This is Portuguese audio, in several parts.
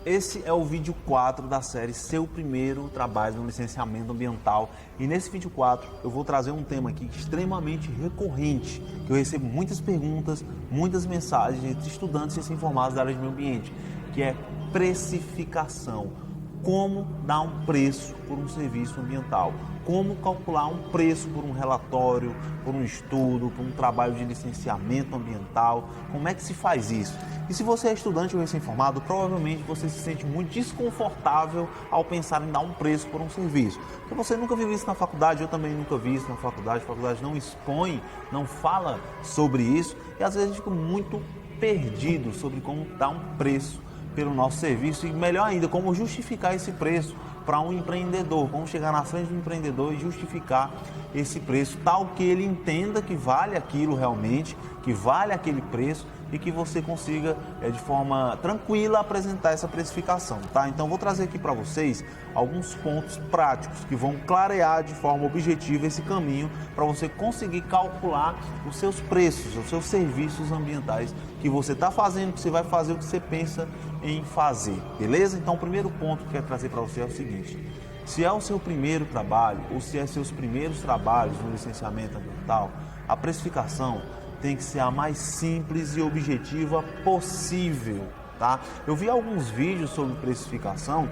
Esse é o vídeo 4 da série Seu Primeiro Trabalho no Licenciamento Ambiental. E nesse vídeo 4 eu vou trazer um tema aqui extremamente recorrente, que eu recebo muitas perguntas, muitas mensagens de estudantes recém-formados da área de meio ambiente, que é precificação. Como dar um preço por um serviço ambiental? Como calcular um preço por um relatório, por um estudo, por um trabalho de licenciamento ambiental? Como é que se faz isso? E se você é estudante ou recém-formado, provavelmente você se sente muito desconfortável ao pensar em dar um preço por um serviço. Porque você nunca viu isso na faculdade, eu também nunca vi isso na faculdade. A faculdade não expõe, não fala sobre isso e às vezes a gente fica muito perdido sobre como dar um preço pelo nosso serviço e, melhor ainda, como justificar esse preço para um empreendedor, como chegar na frente do empreendedor e justificar esse preço, tal que ele entenda que vale aquilo realmente, que vale aquele preço e que você consiga, de forma tranquila, apresentar essa precificação, tá? Então, vou trazer aqui para vocês alguns pontos práticos que vão clarear de forma objetiva esse caminho para você conseguir calcular os seus preços, os seus serviços ambientais que você está fazendo, que você vai fazer, o que você pensa em fazer, beleza? Então, o primeiro ponto que eu quero trazer para você é o seguinte: se é o seu primeiro trabalho ou se é seus primeiros trabalhos no licenciamento ambiental, a precificação tem que ser a mais simples e objetiva possível, tá? Eu vi alguns vídeos sobre precificação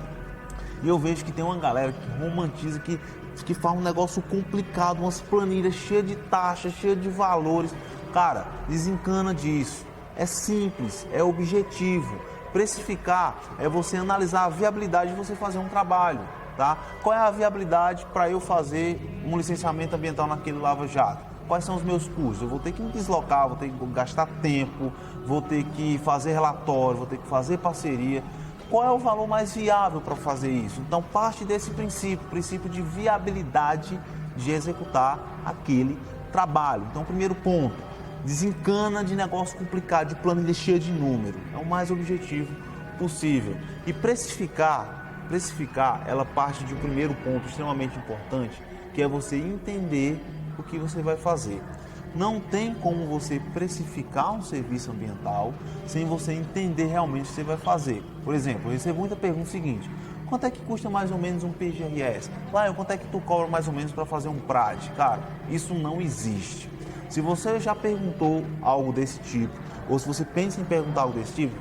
e eu vejo que tem uma galera que romantiza, que faz um negócio complicado, umas planilhas cheias de taxas, cheias de valores. Cara, desencana disso. É simples, é objetivo. Precificar é você analisar a viabilidade de você fazer um trabalho, tá? Qual é a viabilidade para eu fazer um licenciamento ambiental naquele lava-jato? Quais são os meus custos? Eu vou ter que me deslocar, vou ter que gastar tempo, vou ter que fazer relatório, vou ter que fazer parceria. Qual é o valor mais viável para fazer isso? Então, parte desse princípio de viabilidade de executar aquele trabalho. Então, primeiro ponto, desencana de negócio complicado, de planilha cheia de número. É o mais objetivo possível. E precificar, ela parte de um primeiro ponto extremamente importante, que é você entender o que você vai fazer. Não tem como você precificar um serviço ambiental sem você entender realmente o que você vai fazer. Por exemplo, eu recebo muita pergunta seguinte: quanto é que custa mais ou menos um PGRS? Quanto é que tu cobra mais ou menos para fazer um PRAD? Cara, isso não existe. Se você já perguntou algo desse tipo, ou se você pensa em perguntar algo desse tipo,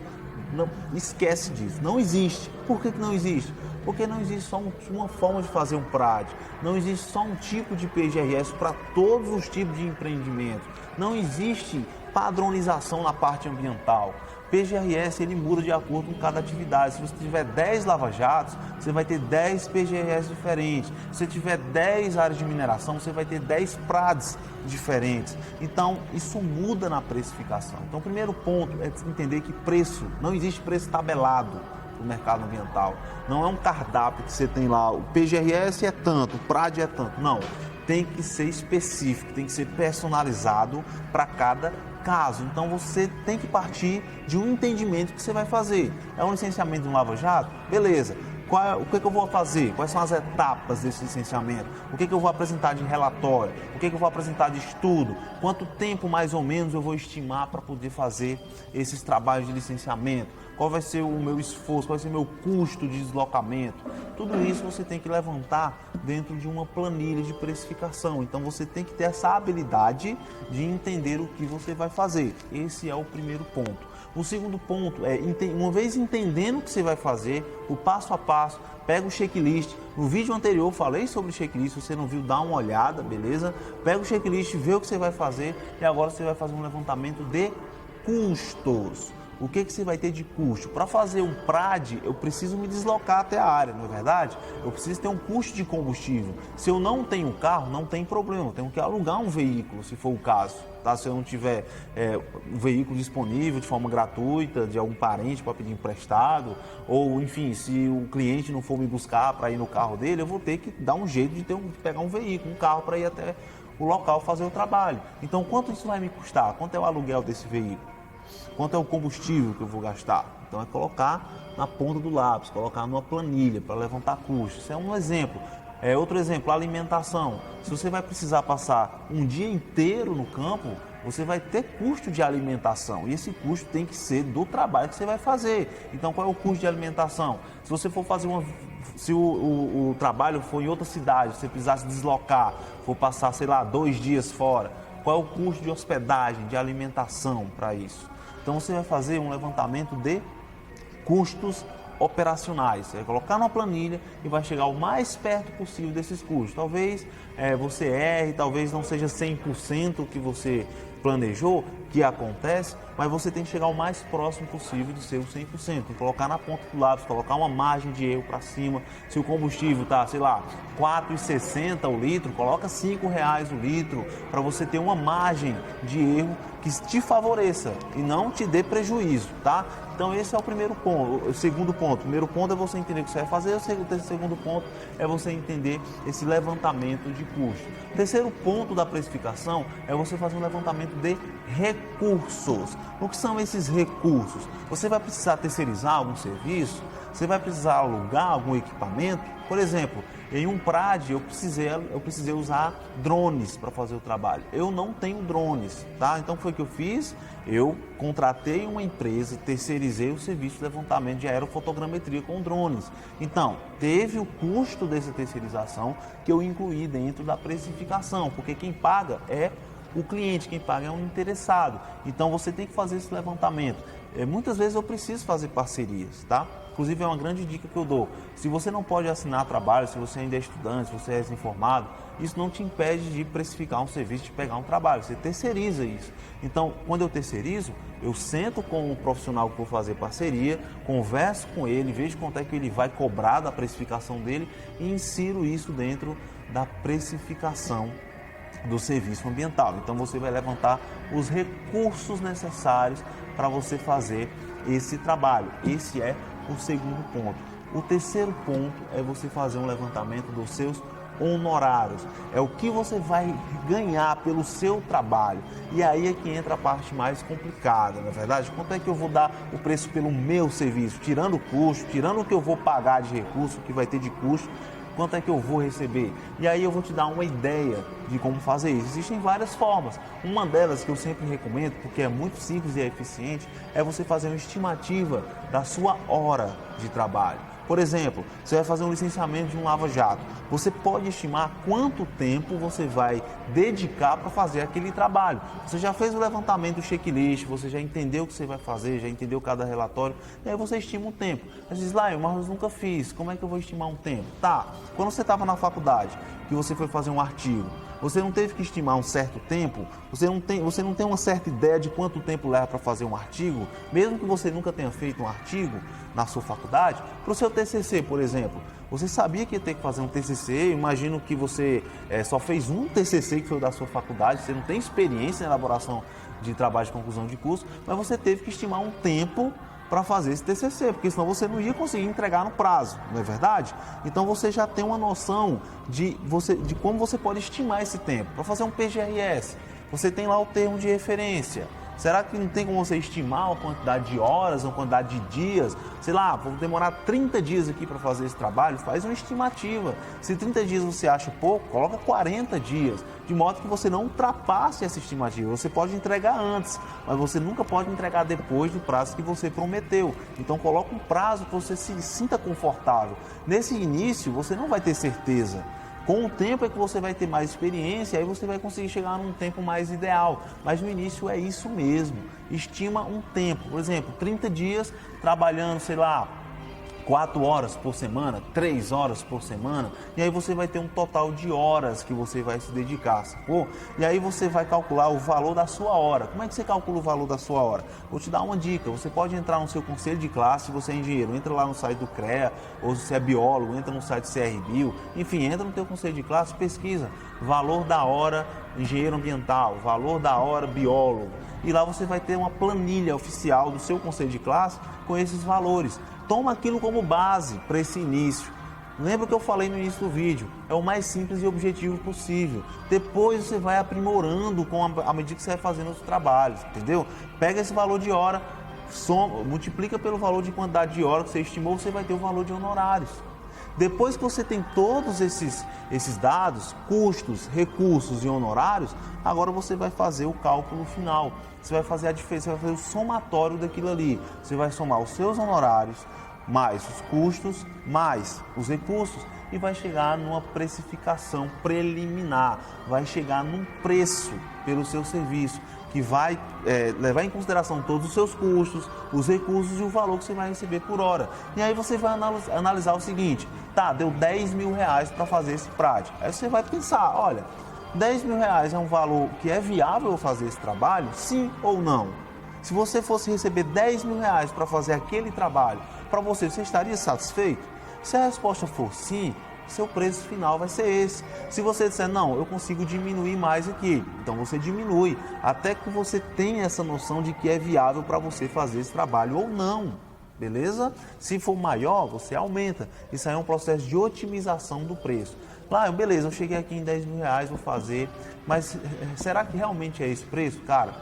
não, esquece disso. Não existe. Por que não existe? Porque não existe só uma forma de fazer um PRAD, não existe só um tipo de PGRS para todos os tipos de empreendimento, não existe padronização na parte ambiental. PGRS ele muda de acordo com cada atividade. Se você tiver 10 lava-jatos, você vai ter 10 PGRS diferentes. Se você tiver 10 áreas de mineração, você vai ter 10 PRADs diferentes. Então, isso muda na precificação. Então, o primeiro ponto é entender que preço, não existe preço tabelado no mercado ambiental. Não é um cardápio que você tem lá, o PGRS é tanto, o PRAD é tanto. Não, tem que ser específico, tem que ser personalizado para cada caso. Então você tem que partir de um entendimento que você vai fazer. É um licenciamento de um lava-jato? Beleza. O que eu vou fazer? Quais são as etapas desse licenciamento? O que eu vou apresentar de relatório? O que eu vou apresentar de estudo? Quanto tempo mais ou menos eu vou estimar para poder fazer esses trabalhos de licenciamento? Qual vai ser o meu esforço? Qual vai ser o meu custo de deslocamento? Tudo isso você tem que levantar dentro de uma planilha de precificação. Então você tem que ter essa habilidade de entender o que você vai fazer. Esse é o primeiro ponto. O segundo ponto é, uma vez entendendo o que você vai fazer, o passo a passo, pega o checklist. No vídeo anterior eu falei sobre checklist, se você não viu, dá uma olhada, beleza? Pega o checklist, vê o que você vai fazer e agora você vai fazer um levantamento de custos. O que você vai ter de custo? Para fazer um PRAD, eu preciso me deslocar até a área, não é verdade? Eu preciso ter um custo de combustível. Se eu não tenho carro, não tem problema, eu tenho que alugar um veículo, se for o caso. Tá? Se eu não tiver um veículo disponível de forma gratuita, de algum parente para pedir emprestado, ou enfim, se o cliente não for me buscar para ir no carro dele, eu vou ter que dar um jeito de pegar um veículo, um carro para ir até o local fazer o trabalho. Então, quanto isso vai me custar? Quanto é o aluguel desse veículo? Quanto é o combustível que eu vou gastar? Então é colocar na ponta do lápis, colocar numa planilha para levantar custos. Isso é um exemplo. Outro exemplo, alimentação. Se você vai precisar passar um dia inteiro no campo, você vai ter custo de alimentação e esse custo tem que ser do trabalho que você vai fazer. Então, qual é o custo de alimentação? Se você for fazer se o trabalho for em outra cidade, você precisasse deslocar, for passar, sei lá, 2 dias fora, qual é o custo de hospedagem, de alimentação para isso? Então, você vai fazer um levantamento de custos operacionais. Você vai colocar numa planilha e vai chegar o mais perto possível desses custos. Talvez você erre, talvez não seja 100% o que você planejou, que acontece, mas você tem que chegar o mais próximo possível de ser o 100%. E colocar na ponta do lápis, colocar uma margem de erro para cima. Se o combustível está, sei lá, R$ 4,60 o litro, coloca R$ 5,00 o litro, para você ter uma margem de erro que te favoreça e não te dê prejuízo, tá? Então esse é o primeiro ponto. O segundo ponto. O primeiro ponto é você entender o que você vai fazer. O segundo ponto é você entender esse levantamento de custo. O terceiro ponto da precificação é você fazer um levantamento de recursos. O que são esses recursos? Você vai precisar terceirizar algum serviço? Você vai precisar alugar algum equipamento? Por exemplo, em um PRAD eu precisei usar drones para fazer o trabalho. Eu não tenho drones, tá? Então foi o que eu fiz, eu contratei uma empresa, terceirizei o serviço de levantamento de aerofotogrametria com drones. Então, teve o custo dessa terceirização que eu incluí dentro da precificação, porque quem paga é o cliente, quem paga é um interessado. Então você tem que fazer esse levantamento. Muitas vezes eu preciso fazer parcerias, tá? Inclusive é uma grande dica que eu dou. Se você não pode assinar trabalho, se você ainda é estudante, se você é recém-formado, isso não te impede de precificar um serviço, de pegar um trabalho. Você terceiriza isso. Então, quando eu terceirizo, eu sento com o profissional que vou fazer parceria, converso com ele, vejo quanto é que ele vai cobrar da precificação dele e insiro isso dentro da precificação do serviço ambiental. Então você vai levantar os recursos necessários para você fazer esse trabalho. Esse é o segundo ponto. O terceiro ponto é você fazer um levantamento dos seus honorários. É o que você vai ganhar pelo seu trabalho. E aí é que entra a parte mais complicada, na verdade. Quanto é que eu vou dar o preço pelo meu serviço? Tirando o custo, tirando o que eu vou pagar de recurso, o que vai ter de custo, quanto é que eu vou receber? E aí eu vou te dar uma ideia de como fazer isso. Existem várias formas. Uma delas que eu sempre recomendo, porque é muito simples e é eficiente, é você fazer uma estimativa da sua hora de trabalho. Por exemplo, você vai fazer um licenciamento de um lava-jato. Você pode estimar quanto tempo você vai dedicar para fazer aquele trabalho. Você já fez o levantamento do checklist, você já entendeu o que você vai fazer, já entendeu cada relatório, e aí você estima um tempo. Você diz, mas eu nunca fiz, como é que eu vou estimar um tempo? Tá, quando você estava na faculdade, que você foi fazer um artigo, você não teve que estimar um certo tempo? Você não tem uma certa ideia de quanto tempo leva para fazer um artigo? Mesmo que você nunca tenha feito um artigo na sua faculdade, para o seu TCC, por exemplo. Você sabia que ia ter que fazer um TCC, imagino que você só fez um TCC que foi o da sua faculdade, você não tem experiência na elaboração de trabalho de conclusão de curso, mas você teve que estimar um tempo para fazer esse TCC, porque senão você não ia conseguir entregar no prazo, não é verdade? Então você já tem uma noção de como você pode estimar esse tempo. Para fazer um PGRS, você tem lá o termo de referência. Será que não tem como você estimar a quantidade de horas, a quantidade de dias? Sei lá, vou demorar 30 dias aqui para fazer esse trabalho, faz uma estimativa. Se 30 dias você acha pouco, coloca 40 dias, de modo que você não ultrapasse essa estimativa. Você pode entregar antes, mas você nunca pode entregar depois do prazo que você prometeu. Então coloca um prazo que você se sinta confortável. Nesse início, você não vai ter certeza. Com o tempo é que você vai ter mais experiência, aí você vai conseguir chegar num tempo mais ideal. Mas no início é isso mesmo. Estima um tempo. Por exemplo, 30 dias trabalhando, sei lá, 4 horas por semana, 3 horas por semana, e aí você vai ter um total de horas que você vai se dedicar, sacou? E aí você vai calcular o valor da sua hora. Como é que você calcula o valor da sua hora? Vou te dar uma dica, você pode entrar no seu conselho de classe, se você é engenheiro, entra lá no site do CREA, ou se você é biólogo, entra no site do CRBio, enfim, entra no teu conselho de classe, pesquisa valor da hora engenheiro ambiental, valor da hora biólogo, e lá você vai ter uma planilha oficial do seu conselho de classe com esses valores. Toma aquilo como base para esse início. Lembra que eu falei no início do vídeo? É o mais simples e objetivo possível. Depois você vai aprimorando à medida que você vai fazendo os trabalhos, entendeu? Pega esse valor de hora, multiplica pelo valor de quantidade de hora que você estimou, você vai ter o valor de honorários. Depois que você tem todos esses dados, custos, recursos e honorários, agora você vai fazer o cálculo final. Você vai fazer a diferença, você vai fazer o somatório daquilo ali. Você vai somar os seus honorários, mais os custos, mais os recursos e vai chegar numa precificação preliminar, vai chegar num preço pelo seu serviço, que vai levar em consideração todos os seus custos, os recursos e o valor que você vai receber por hora. E aí você vai analisar o seguinte, tá, deu 10 mil reais para fazer esse prático. Aí você vai pensar, olha, 10 mil reais é um valor que é viável eu fazer esse trabalho? Sim ou não? Se você fosse receber 10 mil reais para fazer aquele trabalho, para você estaria satisfeito? Se a resposta for sim, seu preço final vai ser esse. Se você disser, não, eu consigo diminuir mais aqui, então você diminui, até que você tenha essa noção de que é viável para você fazer esse trabalho ou não, beleza? Se for maior, você aumenta. Isso aí é um processo de otimização do preço. Lá, beleza, eu cheguei aqui em 10 mil reais, vou fazer, mas será que realmente é esse preço? Cara,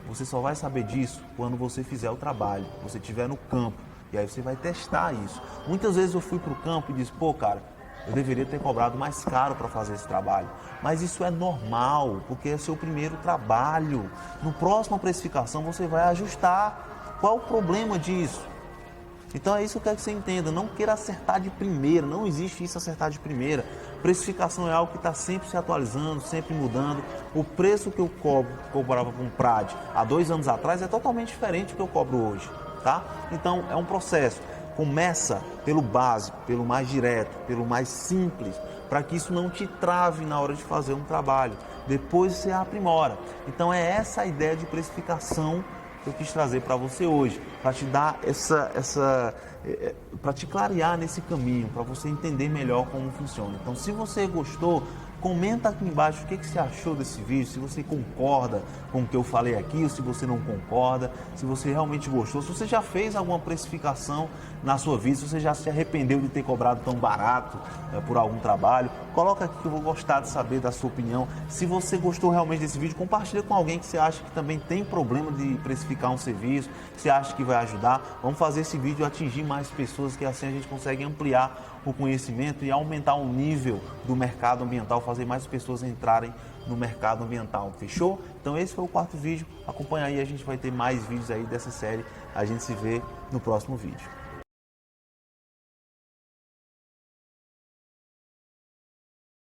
você só vai saber disso quando você fizer o trabalho, você estiver no campo, e aí você vai testar isso. Muitas vezes eu fui para o campo e disse, pô, cara, eu deveria ter cobrado mais caro para fazer esse trabalho. Mas isso é normal, porque é seu primeiro trabalho. No próximo precificação você vai ajustar. Qual o problema disso? Então é isso que eu quero que você entenda. Não queira acertar de primeira, não existe isso acertar de primeira. Precificação é algo que está sempre se atualizando, sempre mudando. O preço que eu cobrava com o PRAD há 2 anos atrás é totalmente diferente do que eu cobro hoje. Tá? Então é um processo. Começa pelo básico, pelo mais direto, pelo mais simples, para que isso não te trave na hora de fazer um trabalho. Depois você aprimora. Então é essa a ideia de precificação que eu quis trazer para você hoje, para te dar para te clarear nesse caminho, para você entender melhor como funciona. Então, se você gostou, comenta aqui embaixo o que você achou desse vídeo, se você concorda com o que eu falei aqui, ou se você não concorda, se você realmente gostou, se você já fez alguma precificação na sua vida, se você já se arrependeu de ter cobrado tão barato por algum trabalho, coloca aqui que eu vou gostar de saber da sua opinião. Se você gostou realmente desse vídeo, compartilha com alguém que você acha que também tem problema de precificar um serviço, você acha que vai ajudar. Vamos fazer esse vídeo atingir mais pessoas, que assim a gente consegue ampliar o conhecimento e aumentar o nível do mercado ambiental, fazer mais pessoas entrarem no mercado ambiental, fechou? Então esse foi o 4º vídeo, acompanha aí, a gente vai ter mais vídeos aí dessa série, a gente se vê no próximo vídeo.